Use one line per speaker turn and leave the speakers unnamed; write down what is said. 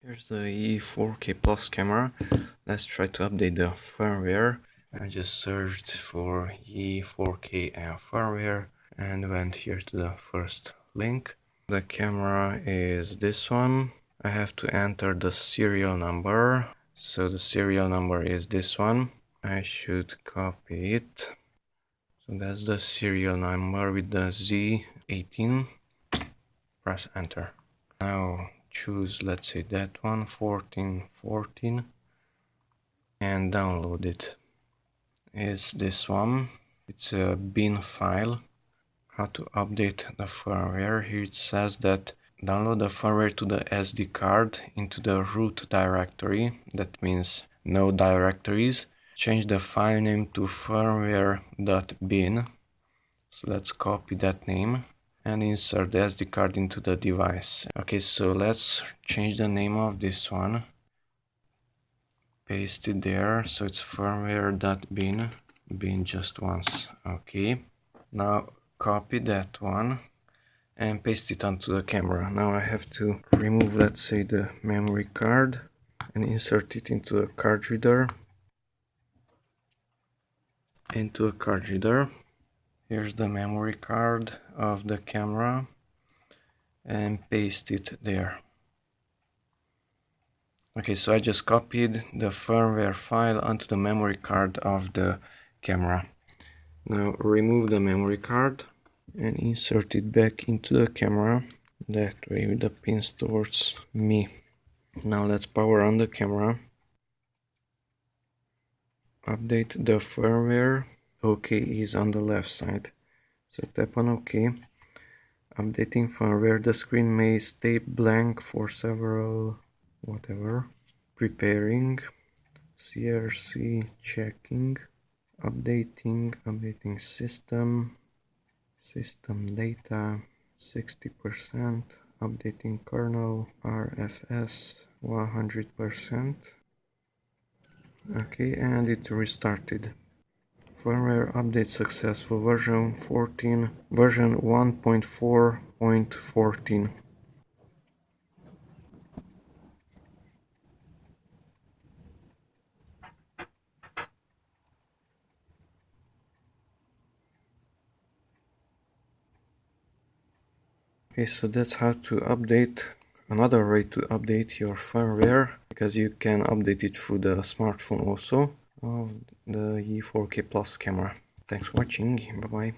Here's the E4K Plus camera. Let's try to update the firmware. I just searched for E4K and firmware and went here to the first link. The camera is this one. I have to enter the serial number. So the serial number is this one. I should copy it. So that's the serial number with the Z18. Press enter. Now choose, let's say that one, 1414, and download it. Is this one. It's a bin file. How to update the firmware. Here it says that download the firmware to the SD card into the root directory. That means no directories. Change the file name to firmware.bin. So let's copy that name and insert the SD card into the device. Okay, so let's change the name of this one. Paste it there, so it's firmware.bin, bin just once. Okay, now copy that one and paste it onto the camera. Now I have to remove, let's say, the memory card and insert it into a card reader. Here's the memory card of the camera and paste it there. Okay, so I just copied the firmware file onto the memory card of the camera. Now remove the memory card and insert it back into the camera. That way with the pins towards me. Now let's power on the camera. Update the firmware. OK is on the left side. So tap on OK. Updating firmware. The screen may stay blank for several whatever. Preparing. CRC checking. Updating system data 60%. Updating kernel RFS 100%. Okay, and it restarted. Firmware update successful. Version 1.4.14. Okay, so that's how to update. Another way to update your firmware, because you can update it through the smartphone also, of the E4K Plus camera. Thanks for watching. Bye bye.